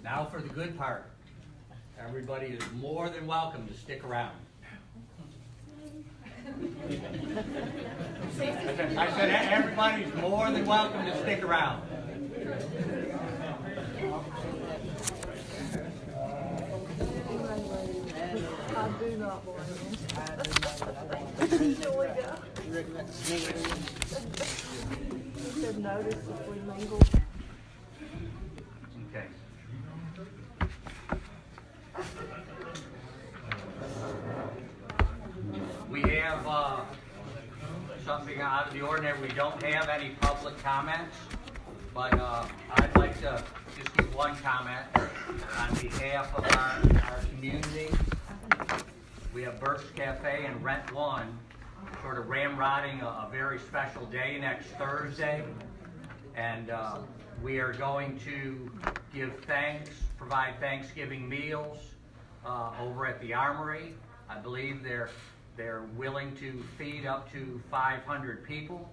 Now for the good part. Everybody is more than welcome to stick around. I said everybody's more than welcome to stick around. I do not blame him. Enjoy that. You should notice if we mingle. Okay. We have something out of the ordinary. We don't have any public comments, but I'd like to just give one comment on behalf of our community. We have Burke's Cafe and Rent One sort of ramrodding a very special day next Thursday. And we are going to give thanks, provide Thanksgiving meals over at the Armory. I believe they're willing to feed up to 500 people.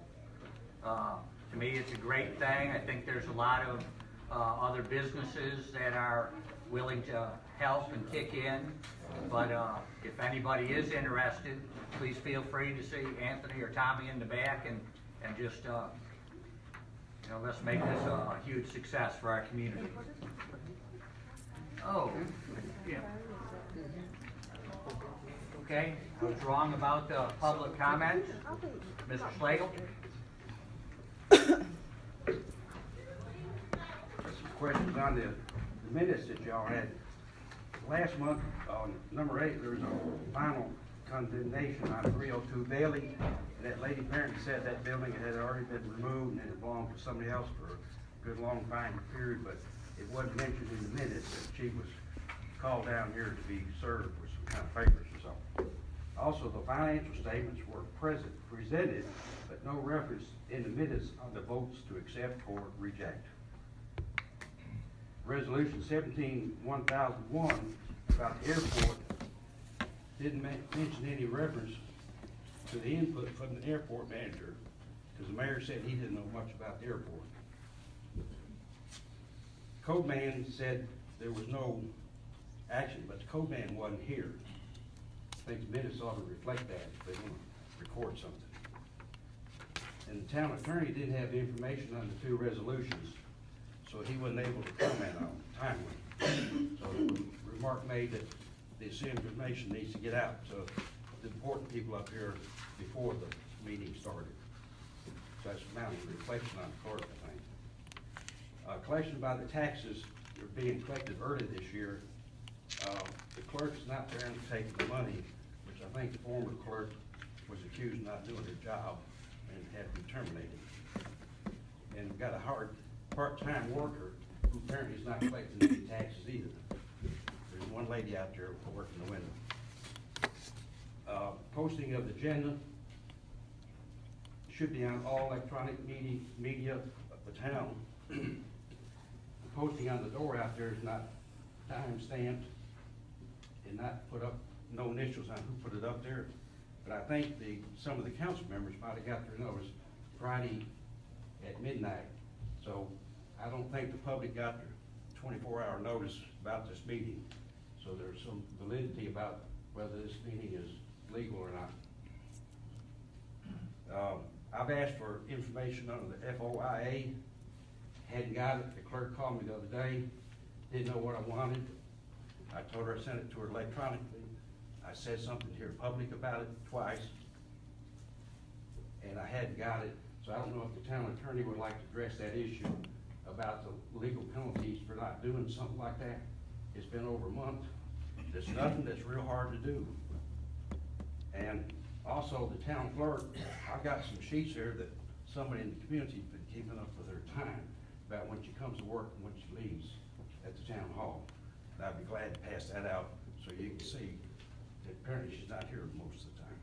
To me, it's a great thing. I think there's a lot of other businesses that are willing to help and kick in. But if anybody is interested, please feel free to see Anthony or Tommy in the back and just let's make this a huge success for our community. Oh, yeah. Okay, I was wrong about the public comment. Mr. Slagle? Questions on the minutes that y'all had. Last month, on number 8, there was a final condemnation on 302 Bailey. And that lady apparently said that building had already been removed and it belonged to somebody else for a good long time period, but it wasn't mentioned in the minutes that she was called down here to be served with some kind of papers or something. Also, the financial statements were presented, but no reference in the minutes on the votes to accept or reject. Resolution 17-1001 about the airport didn't mention any reference to the input from the airport manager, because the mayor said he didn't know much about the airport. Code man said there was no action, but the code man wasn't here. I think the minutes ought to reflect that if they want to record something. And the town attorney didn't have the information on the 2 resolutions, so he wasn't able to comment on them timely. So the remark made that this information needs to get out to the important people up here before the meeting started. So that's mounting reflection on the court, I think. Collection by the taxes are being collected early this year. The clerk's not there and taking the money, which I think the former clerk was accused of not doing her job and had to be terminated. And we've got a hard part-time worker who apparently is not collecting any taxes either. There's one lady out there working the window. Posting of the agenda should be on all electronic media of the town. Posting on the door out there is not time stamped and not put up, no initials on who put it up there. But I think some of the council members might have got their notice Friday at midnight. So I don't think the public got their 24-hour notice about this meeting. So there's some validity about whether this meeting is legal or not. I've asked for information on the FOIA, hadn't got it. The clerk called me the other day, didn't know what I wanted. I told her I sent it to her electronically. I said something here public about it twice, and I hadn't got it. So I don't know if the town attorney would like to address that issue about the legal penalties for not doing something like that. It's been over a month. There's nothing that's real hard to do. And also the town clerk, I've got some sheets here that somebody in the community has been keeping up with her time about when she comes to work and when she leaves at the town hall. And I'd be glad to pass that out so you can see that apparently she's not here most of the time.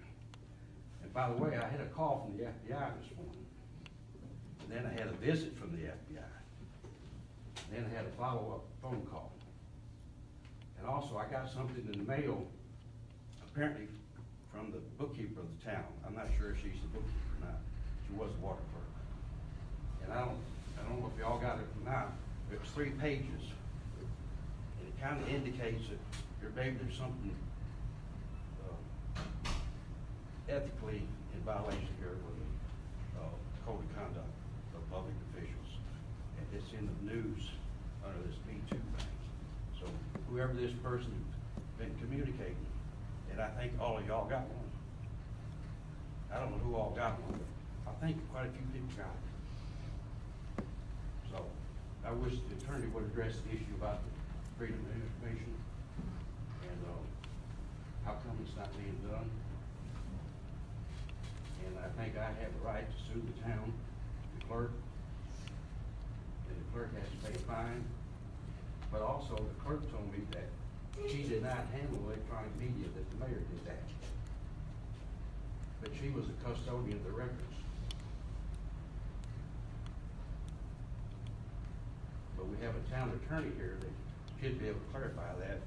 And by the way, I had a call from the FBI this morning. And then I had a visit from the FBI. And then I had a follow-up phone call. And also I got something in the mail, apparently from the bookkeeper of the town. I'm not sure if she's the bookkeeper or not. She was the water clerk. And I don't know if y'all got it or not, but it was 3 pages. kind of indicates that maybe there's something ethically in violation here with the code of conduct of public officials. And it's in the news under this Me2 thing. So whoever this person been communicating, and I think all of y'all got one. I don't know who all got one, but I think quite a few people got it. So I wish the attorney would address the issue about the freedom of information and how come it's not being done. And I think I have the right to sue the town, the clerk, and the clerk has to pay a fine. But also the clerk told me that she did not handle electronic media, that the mayor did that. But she was a custodian of the records. But we have a town attorney here that should be able to clarify that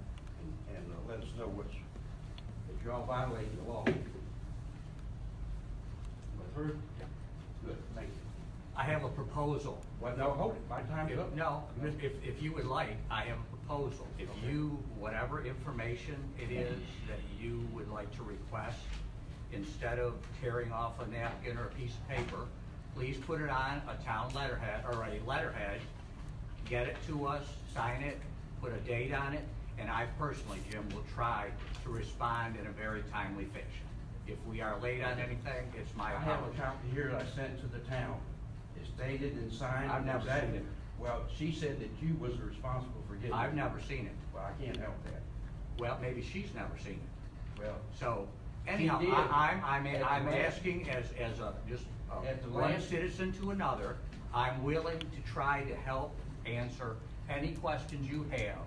and let us know that you're all violating the law. Good, thank you. I have a proposal. Well, no, hold it, my time's up. No, if you would like, I have a proposal. If you, whatever information it is that you would like to request, instead of tearing off a napkin or a piece of paper, please put it on a town letterhead or a letterhead, get it to us, sign it, put a date on it, and I personally, Jim, will try to respond in a very timely fashion. If we are late on anything, it's my I have a apology. copy here that I sent to the town. It's dated and signed. I've never seen it. Well, she said that you was responsible for getting it. I've never seen it. Well, I can't help that. Well, maybe she's never seen it. Well, So anyhow, did. I'm At the last- asking as At the one last- citizen to another, I'm willing to try to help answer any questions you have.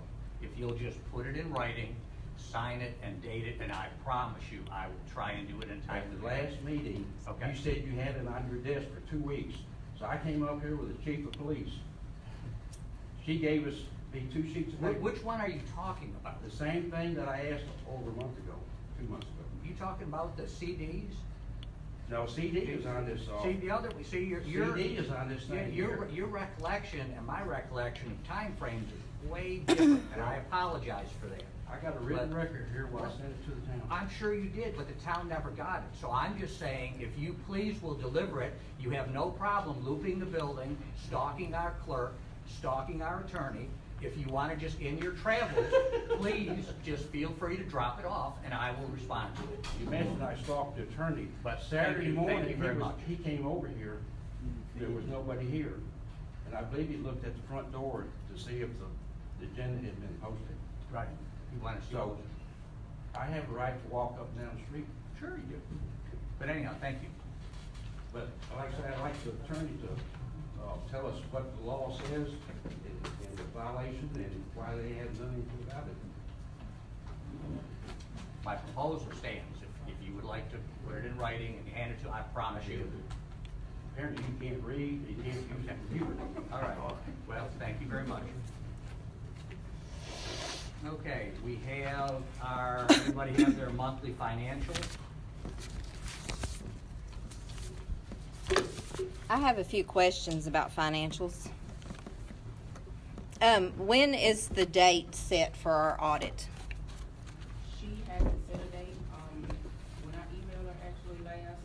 If you'll just put it in writing, sign it and date it, and I promise you, I will try and do it in time. at the last meeting, Okay. you said you had it on your desk for 2 weeks. So I came up here with the chief of police. She gave me 2 sheets of paper. Which one are you talking about? The same thing that I asked over a month ago, 2 months ago. You talking about the CDs? No, CD is on this. See, the other, see, your. CD is on this thing Your here. your recollection and my recollection of timeframes is way different, and I apologize for that. I got a written But- record here when I sent it to the town. I'm sure you did, but the town never got it. So I'm just saying, if you please will deliver it, you have no problem looping the building, stalking our clerk, stalking our attorney. If you want to just in your travels, please just feel free to drop it off and I will respond to it. You mentioned I stalked the attorney, But Saturday thank you morning, very much. he came over here, there was nobody here. And I believe he looked at the front door to see if the agenda had been posted. Right. You want to see? So, I have a right to walk up and down the street. Sure you do. But anyhow, thank you. But like I said, I'd like the attorney to tell us what the law says and the violation and why they haven't done anything about it. My proposal stands. If you would like to put it in writing and hand it to, I promise you. Apparently you can't read, you can't use the computer. All right. Well, thank you very much. Okay, we have everybody have their monthly financials? I have a few questions about financials. When is the date set for our audit? She hasn't set a date. When I emailed her actually last,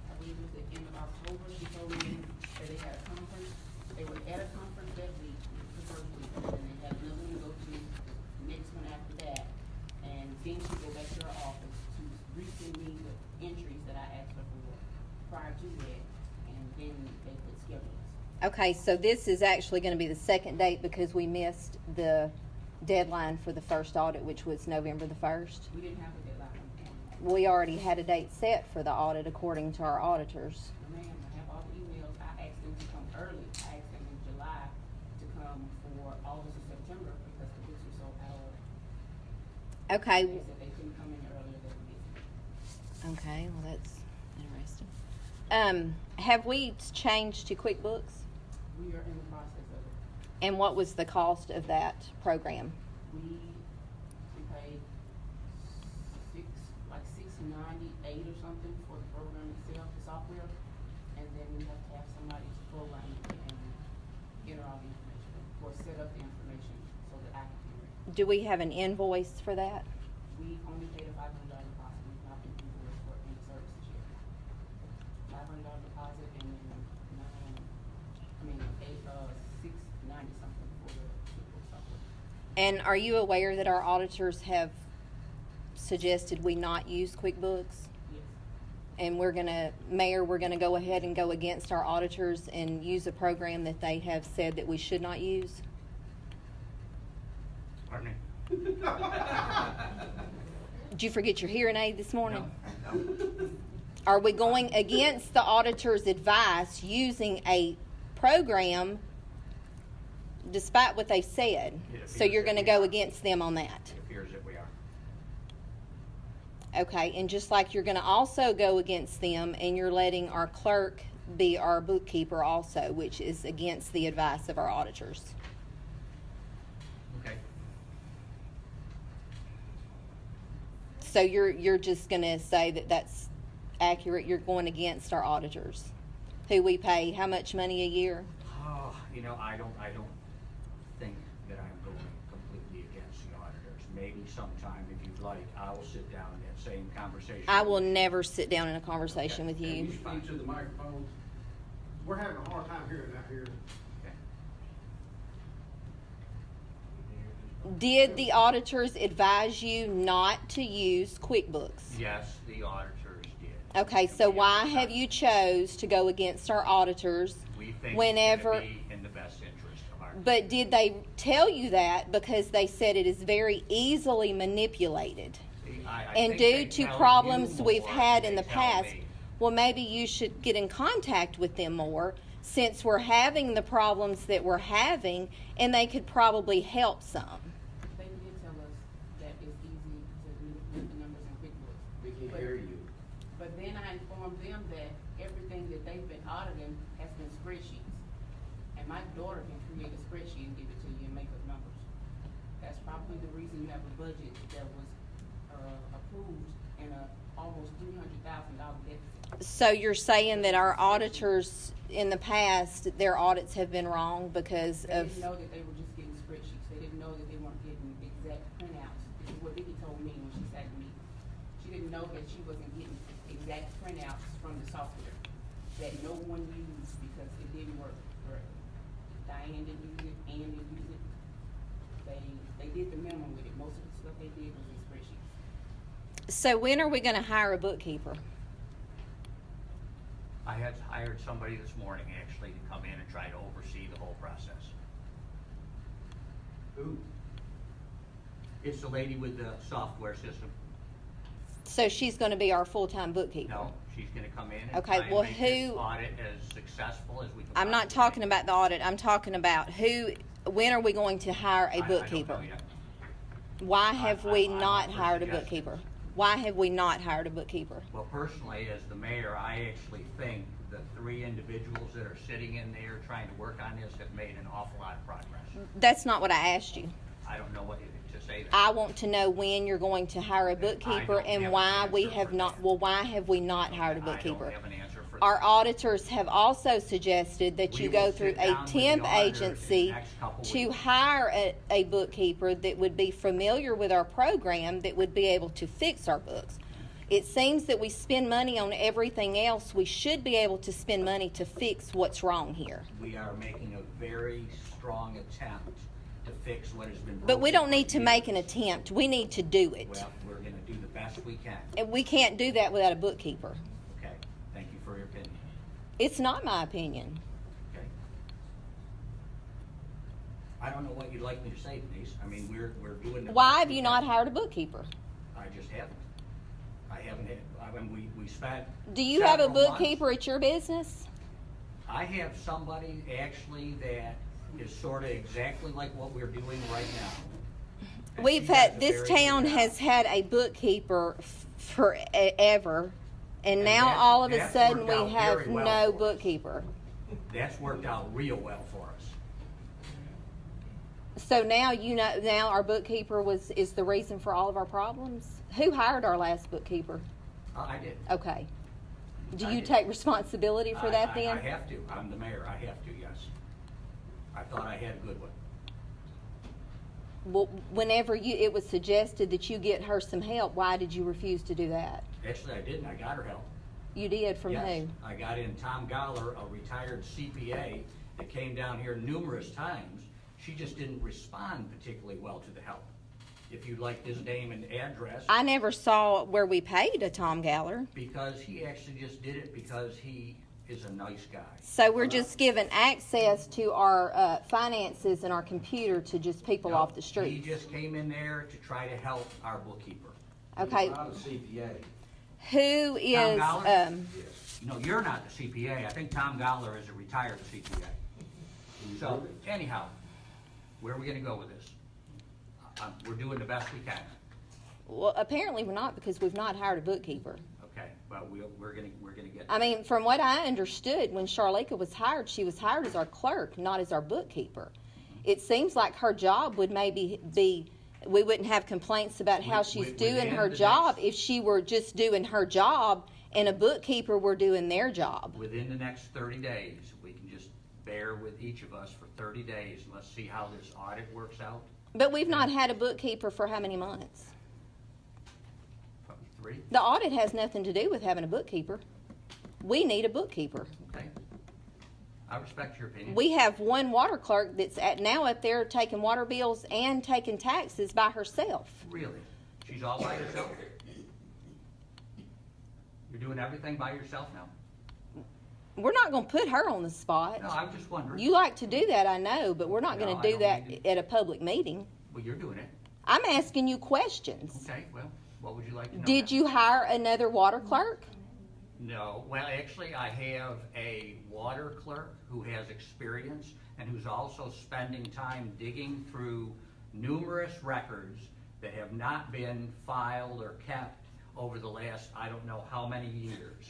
I believe it was the end of October, she told me that they had a conference. They were at a conference that week, the first week, and they had another one to go to, the next one after that. And then she go back to her office to resend me the entries that I asked her for prior to that, and then they could schedule us. Okay, so this is actually going to be the second date because we missed the deadline for the first audit, which was November the 1st. We didn't have a deadline. We already had a date set for the audit according to our auditors. Ma'am, I have all the emails. I asked them to come early. I asked them in July to come for August or September because the books were so out of order. Okay, They said they couldn't come in earlier than this. okay, well that's interesting. Have we changed to QuickBooks? We are in the process of it. And what was the cost of that program? We paid $698 or something for the program itself, the software, and then we have to have somebody to program it and enter all the information or set up the information so that I can enter it. Do we have an invoice for that? We only paid a $500 deposit, we've not been invoiced for any services yet. $500 deposit and then $690 something for the QuickBooks software. And are you aware that our auditors have suggested we not use QuickBooks? Yes. And Mayor, we're gonna go ahead and go against our auditors and use a program that they have said that we should not use? Pardon me? Did you forget your hearing aid this morning? No. Are we going against the auditor's advice using a program despite what they said? So you're gonna go against them on that? It appears that we are. Okay, and just like you're gonna also go against them and you're letting our clerk be our bookkeeper also, which is against the advice of our auditors. Okay. So you're just gonna say that that's accurate, you're going against our auditors, who we pay how much money a year? Oh, you know, I don't think that I'm going completely against the auditors. Maybe sometime, if you'd like, I will sit down in that same conversation. I will never sit down in a conversation with Can you. you speak to the microphone? We're having a hard time hearing out here. Okay. Did the auditors advise you not to use QuickBooks? Yes, the auditors did. Okay, so why have you chose to go against our auditors We think whenever? it's going to be in the best interest of our. But did they tell you that because they said it is very easily manipulated? I And think they due to tell problems you we've more had than in the they tell past, me. well, maybe you should get in contact with them more since we're having the problems that we're having, and they could probably help some. They did tell us that it's easy to put the numbers in QuickBooks. We can hear you. But then I informed them that everything that they've been auditing has been spreadsheets. And my daughter can create a spreadsheet and give it to you and make up numbers. That's probably the reason you have a budget that was approved in a almost $300,000 deficit. So you're saying that our auditors in the past, their audits have been wrong because They of, didn't know that they were just getting spreadsheets. They didn't know that they weren't getting exact printouts. This is what Vicky told me when she sat with me. She didn't know that she wasn't getting exact printouts from the software that no one used because it didn't work correctly. Diane didn't use it, Ann didn't use it. They did the minimum with it. Most of the stuff they did was in spreadsheets. so when are we gonna hire a bookkeeper? I had hired somebody this morning actually to come in and try to oversee the whole process. Who? It's the lady with the software system. So she's gonna be our full-time bookkeeper? No, she's gonna come in and Okay, try and well, make this who- audit as successful as we can. I'm not possibly talking make. about the audit, I'm talking about when are we going to hire a I don't bookkeeper? know yet. Why have we I'm not up for hired a suggestions. bookkeeper? Why have we not hired a bookkeeper? Well, personally, as the mayor, I actually think the 3 individuals that are sitting in there trying to work on this have made an awful lot of progress. That's not what I asked you. I don't know what to say there. I want to know when you're going to hire a I bookkeeper don't and have why an we answer have for not, that. well, why have we not hired a I bookkeeper? don't have an answer for Our that. auditors have also suggested that We you will go through sit a down with the temp auditors in the agency next couple to weeks. hire a bookkeeper that would be familiar with our program, that would be able to fix our books. It seems that we spend money on everything else. We should be able to spend money to fix what's wrong here. We are making a very strong attempt to fix what has been broken. But we don't for need to years. make an attempt. We need to do it. Well, we're gonna do the best we can. And we can't do that without a bookkeeper. Okay, thank you for your opinion. It's not my opinion. Okay. I don't know what you'd like me to say, Denise. I mean, we're doing the. Why best have we you can. not hired a bookkeeper? I just haven't. I haven't had, I mean, we spent. Do you have a several months- bookkeeper at your business? I have somebody actually that is sort of exactly like what we're doing right now. And We've she does had, a this very good town job. has had a bookkeeper forever, and And now that's- all of a that's sudden worked out we have very well no for us. bookkeeper. That's worked out real well for us. So now now our bookkeeper is the reason for all of our problems? Who hired our last bookkeeper? I did. Okay. Do I you did. take responsibility for that then? I have to. I'm the mayor. I have to, yes. I thought I had a good one. Well, whenever it was suggested that you get her some help, why did you refuse to do that? Actually, I didn't. I got her help. You did, from Yes, who? I got in Tom Goller, a retired CPA that came down here numerous times. She just didn't respond particularly well to the help. If you'd like his name and address. I never saw where we paid a Tom Galler. Because he actually just did it because he is a nice guy. So we're just giving access to our finances and our computer to just people off the He street. just came in there to try to help our bookkeeper. Okay, He's not a CPA. who is, Goller? Yes. No, you're not the CPA. I think Tom Goller is a retired CPA. So anyhow, where are we gonna go with this? We're doing the best we can. well, apparently we're not, because we've not hired a bookkeeper. Okay, but we're gonna get. I mean, from what I understood, when Charlika was hired, she was hired as our clerk, not as our bookkeeper. It seems like her job would maybe be, we wouldn't have complaints about how she's doing Within her the job next- if she were just doing her job and a bookkeeper were doing their job. Within the next 30 days, we can just bear with each of us for 30 days and let's see how this audit works out. But we've not had a bookkeeper for how many months? Probably 3, The audit has nothing to do with having a bookkeeper. We need a bookkeeper. okay? I respect your opinion. We have one water clerk that's now up there taking water bills and taking taxes by herself. Really? She's all by herself? You're doing everything by yourself now? We're not gonna put her on the spot. No, I'm just wondering. You like to do that, I know, but we're not No, gonna I do don't that need at a public meeting. Well, you're doing it. I'm asking you questions. Okay, well, what would you like to know? Did you hire another water clerk? No, well, actually, I have a water clerk who has experience and who's also spending time digging through numerous records that have not been filed or kept over the last, I don't know how many years.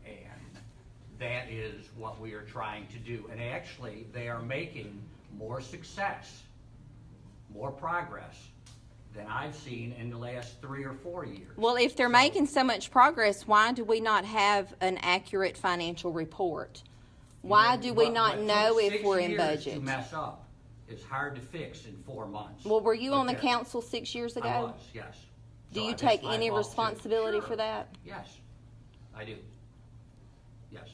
And that is what we are trying to do. And actually, they are making more success, more progress than I've seen in the last 3 or 4 years. Well, if they're So- making so much progress, why do we not have an accurate financial report? Why do we What- not what know took if 6 we're in years budget? to mess up is hard to fix in 4 months. Well, were you on the Okay. council 6 years ago? I was, yes. Do So you that's take my any fault, too. responsibility Sure. for that? Yes, I do. Yes.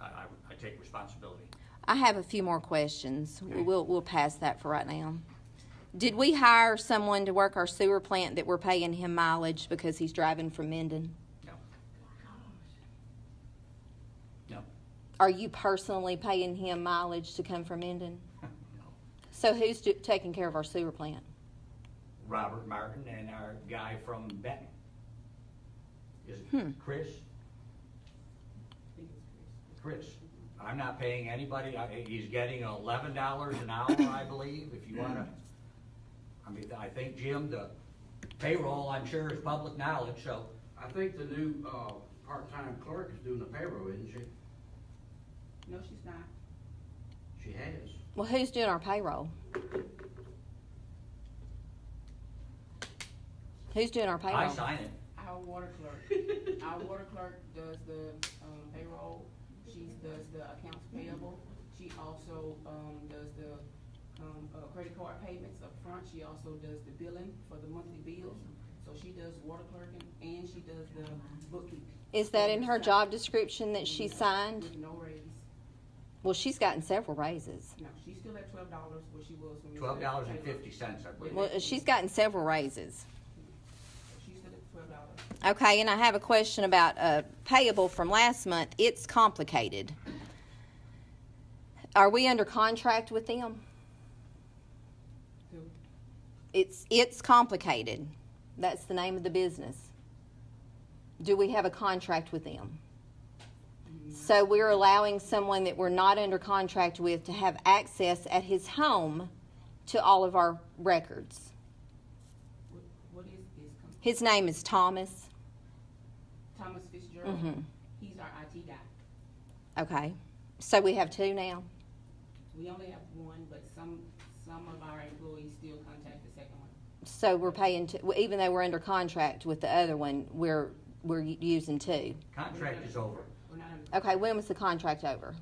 I take responsibility. I have a few more questions. Okay. We'll pass that for right now. Did we hire someone to work our sewer plant that we're paying him mileage because he's driving from Minden? No. No. Are you personally paying him mileage to come from Minden? No. So who's taking care of our sewer plant? Robert Martin and our guy from Benton. Is Hmm. it Chris? I think it's Chris. I'm not paying anybody. He's getting $11 an hour, I believe, if you wanna. I mean, I think, Jim, the payroll, I'm sure, is public knowledge, so. I think the new, part-time clerk is doing the payroll, isn't she? No, she's not. She has. Well, who's doing our payroll? Who's doing our payroll? I sign it. Our water clerk, our water clerk does the, payroll, she does the accounts payable, she also, does the, credit card payments up front, she also does the billing for the monthly bills, so she does water clerking, and she does the bookkeeping. Is that in her job description that she signed? With no raise, Well, she's gotten several raises. no, she's still at $12 where she was when we. $12.50, I believe. Well, she's gotten several raises. She's still at $12. Okay, and I have a question about payable from last month. It's complicated. Are we under contract with them? Who? It's complicated. That's the name of the business. Do we have a contract with them? So we're allowing someone that we're not under contract with to have access at his home to all of our records. What is this company? His name is Thomas. Thomas Fitzgerald. Mhm. He's our IT guy. Okay. So we have two now? We only have one, but some of our employees still contact the second one. So we're paying, even though we're under contract with the other one, we're using two. Contract is over. We're not under. Okay, when was the contract over?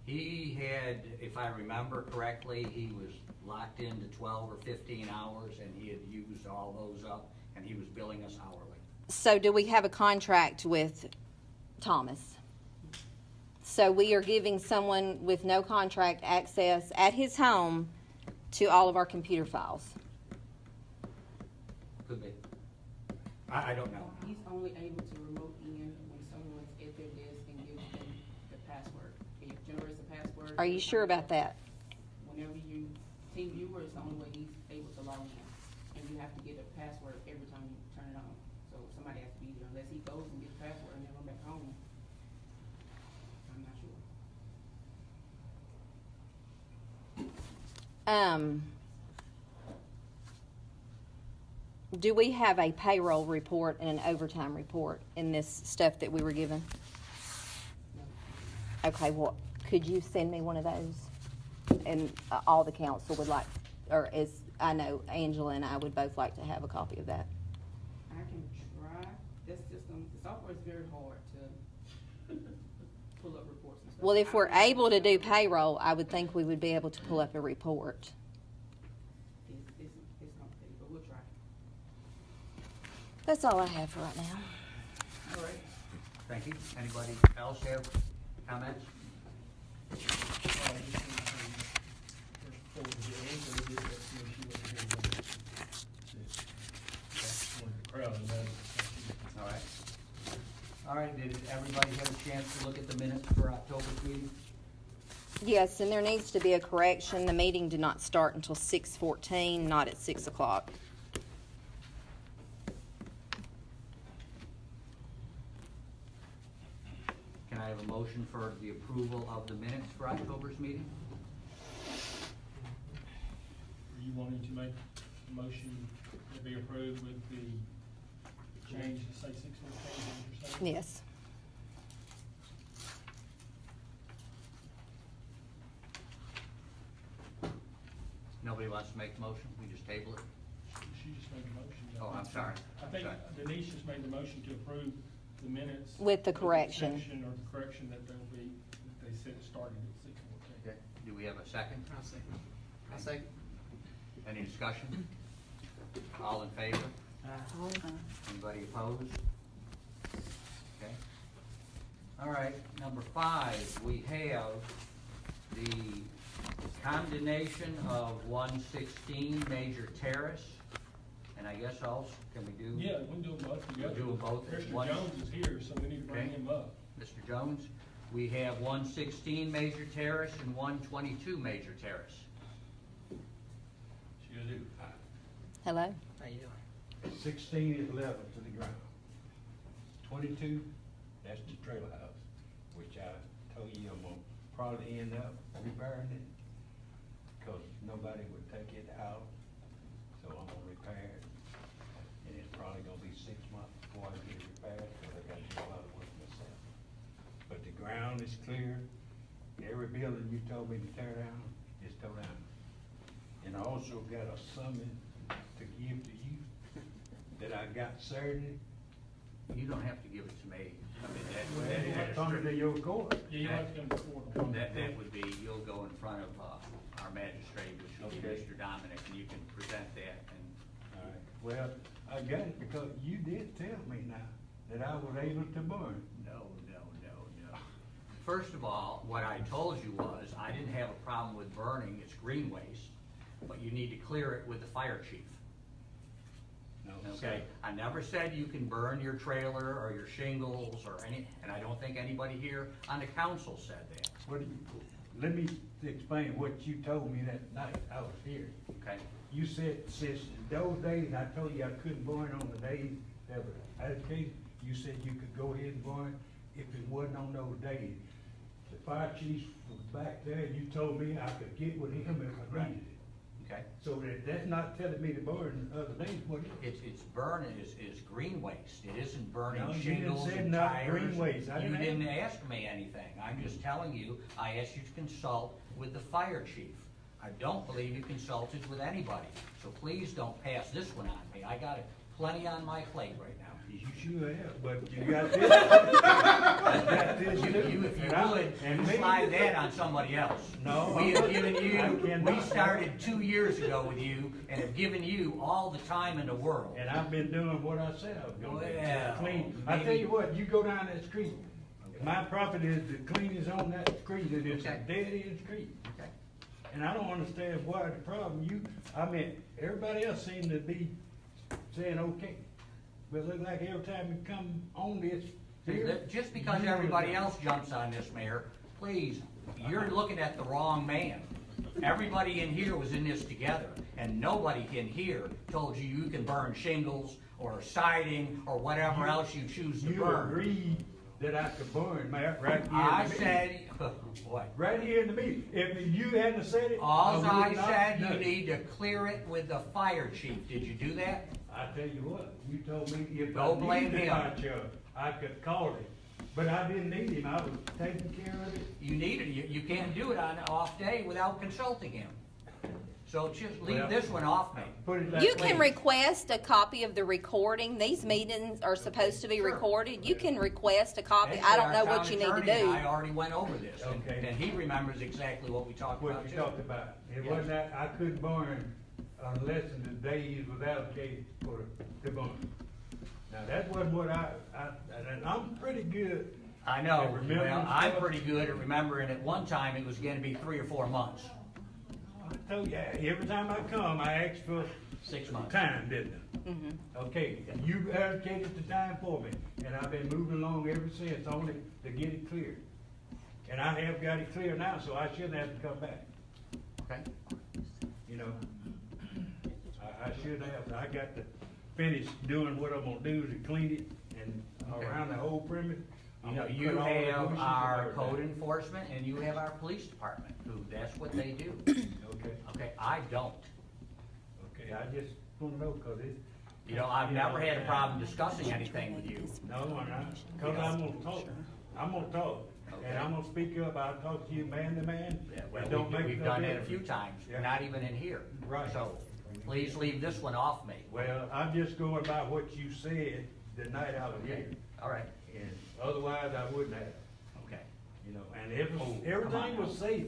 He had, if I remember correctly, he was locked into 12 or 15 hours, and he had used all those up, and he was billing us hourly. So do we have a contract with Thomas? So we are giving someone with no contract access at his home to all of our computer files. Could be. I don't know. He's only able to remote in when someone's at their desk and gives them the password. It generates a password. Are you sure about that? Whenever you, Team Viewer is the only way he's able to log in. And you have to get a password every time you turn it on. So somebody has to be there unless he goes and gets a password and then run back home. I'm not sure. Do we have a payroll report and an overtime report in this stuff that we were given? Okay, well, could you send me one of those? And all the council would like, or as I know, Angela and I would both like to have a copy of that. I can try. This system, the software is very hard to pull up reports and stuff. Well, if we're able to do payroll, I would think we would be able to pull up a report. It's complicated, but we'll try. That's all I have for right now. All right. Thank you. Anybody else have comments? All right. All right, did everybody have a chance to look at the minutes for October's meeting? Yes, and there needs to be a correction. The meeting did not start until 6:14, not at 6 o'clock. Can I have a motion for the approval of the minutes for October's meeting? Are you wanting to make a motion to be approved with the change to say 6:14? Yes. Nobody wants to make the motion? We just table it? She just made the motion. Oh, I'm sorry. I think Sorry. Denise just made the motion to approve the minutes. With the correction. exception or the correction that they'll be, that they said it started at 6:14. Okay. Do we have a second? I'll second. I'll second. Any discussion? All in favor? Anybody opposed? Okay. All right, number 5, we have the condemnation of 116 Major Terrace. And I guess also, can we do? Yeah, we can do them both together. Do them both at Mr. once? Jones is here, so we need to bring Okay. him up. Mr. Jones, we have 116 Major Terrace and 122 Major Terrace. She'll do. Hello? How you doing? 16 is level to the ground. 22, that's the trailer house, which I told you I'm gonna probably end up repairing it, because nobody would take it out, so I'm gonna repair it. And it's probably gonna be 6 months before I get it repaired, because I gotta do a lot of work myself. But the ground is clear. Every building you told me to tear down is tore down. And I also got a summons to give to you that I got Saturday. You don't have to give it to me. I mean, It's under your court. Yeah, you have to come before. that would be, you'll go in front of our magistrate, which will be Okay. Mr. Dominic, and you can present that. And All right, well, I got it because you did tell me now that I was able to burn. no. First of all, what I told you was, I didn't have a problem with burning, it's green waste, but you need to clear it with the fire chief. No, Okay, I never said you can burn your trailer or your shingles or any, and I don't think anybody here on the council said that, What do you, let me explain what you told me that night I was here. okay? You said since those days, I told you I couldn't burn on the days that were allocated, you said you could go ahead and burn if it wasn't on those days. The fire chief was back there, you told me I could get with him if I needed it. Okay? So that's not telling me to burn other days, what it? It's burning is green waste, it isn't burning No, you didn't shingles say and not tires. green waste. I You didn't didn't ask me anything, I'm just telling you, I asked you to consult with the fire chief. I don't believe you consulted with anybody, so please don't pass this one on me, I got plenty on my plate right now. You sure have, but you got this. Got this You, too. if you And I- would, and you me- slide that on somebody else. No, We I have wouldn't. given I you, cannot. we started 2 years ago with you and have given you all the time in the world. And I've been doing what I said I was gonna do. Well, Clean. I tell maybe- you what, you go down that street, my property is the cleanest on that street, and it's a Okay. dead end street. Okay. And I don't understand why the problem, everybody else seems to be saying, okay. But it looks like every time we come on this. See, here, just because you- everybody else jumps on this, Mayor, please, you're looking at the wrong man. Everybody in here was in this together, and nobody in here told you you can burn shingles or siding or whatever else you choose to You burn. agreed that I could burn, Matt, right here in the I meeting. said, what? Right here in the meeting. If you hadn't said it. All would I not said, know. you need to clear it with the fire chief. Did you do that? I tell you what, you told me if Don't I blame needed him. my job, I could call him. But I didn't need him, I was taking care of it. You need it. You can't do it on an off day without consulting him. So just leave Well, this one off me. Put it that You way. can request a copy of the recording. These meetings are supposed to be Sure. recorded. You can request a copy. I Actually, don't our know what town you need to attorney and I do. already went over this, Okay. and he remembers exactly what we talked about What you too. talked about. It Yes. wasn't that, I couldn't burn unless the days was allocated for the burn. Now, that wasn't what and I'm pretty good. I know, at remembering well, I'm stuff. pretty good at remembering at one time it was gonna be 3 or 4 months, I told you, every time I come, I ask for 6 months. time, didn't I? Okay, you allocated the time for me, and I've been moving along ever since, only to get it clear. And I have got it clear now, so I shouldn't have to come back, Okay? you know? I should have, I got to finish doing what I'm gonna do to clean it and Okay. around the whole perimeter. You I'm know, gonna you cut all the have bushes our and everything. code enforcement and you have our police department, who, that's what they do. Okay, Okay, I don't. okay, I just wanna know, cause it. You know, I've never had a problem discussing anything with you. No, I'm not, cause I'm gonna talk, and I'm gonna speak up, I'll talk to you man to man. Yeah, well, It don't make we've no done that a difference. few times, Yeah. not even in here. Right. So, please leave this one off me. Well, I'm just going by what you said the night I was Okay, here, all right, and otherwise I wouldn't have, okay. you know, and everything on was safe.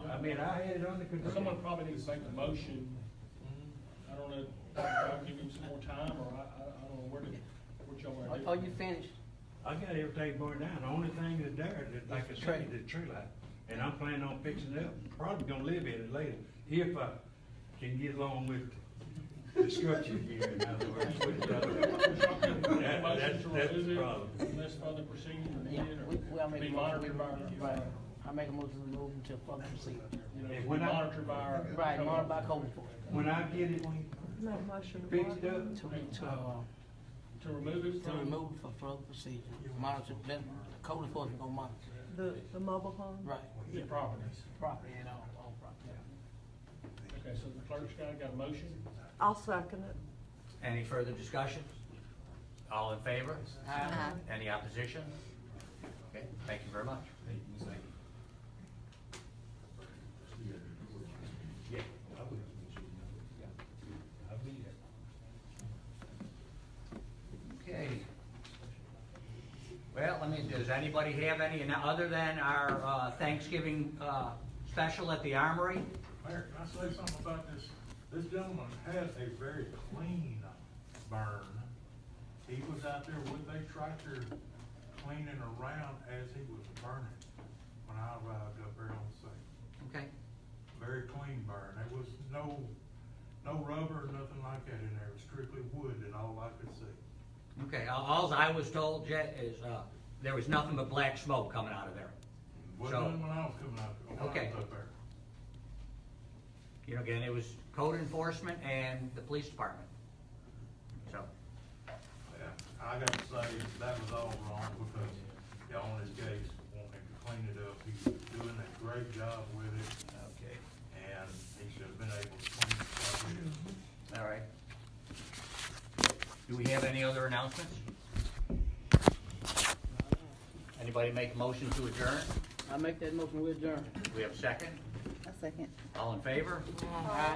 I mean, I had it under control. Someone probably needs to make the motion. I don't know, I'll give him some more time, or I don't know what y'all wanna do. Oh, you finished? I got everything burned down, the only thing that's there, that, like I said, is the tree light, and I'm planning on fixing it up, probably gonna live in it later, if I can get along with the structure here, in other words. Put it that way. That's the problem. Unless further proceedings are Yeah, needed, we'll or make be a motion. monitored by our, Right. I make a motion to move until further proceeding. you know, And be when I- monitored by our. Right, monitored by code enforcement. When I get it No motion. fixed up, To remove it To from. remove for further procedure. Monitor, then code enforcement gonna monitor. The mobile home? Right. The properties. Property and all property. Okay, so the clerk's got a motion? I'll second it. Any further discussion? All in favor? Aye. Any opposition? Okay, thank you very much. yeah, I will. I'll be there. Okay. Well, does anybody have any, other than our Thanksgiving special at the Armory? Mayor, can I say something about this? This gentleman had a very clean burn. He was out there with a tractor cleaning around as he was burning when I arrived up there on the scene. Okay. Very clean burn. There was no rubber or nothing like that in there. It was strictly wood and all I could see. Okay, all I was told, Jet, is there was nothing but black smoke coming out of there. Wasn't nothing when I was coming out, when I Okay. was up there. You know, again, it was code enforcement and the police department. So, Yeah, I got to say, that was all wrong because y'all in this case wanted to clean it up. He was doing a great job with it. okay, And he should have been able to clean it up. all right. Do we have any other announcements? Anybody make a motion to adjourn? I make that motion, we adjourn. Do we have a second? A second. All in favor? Aye.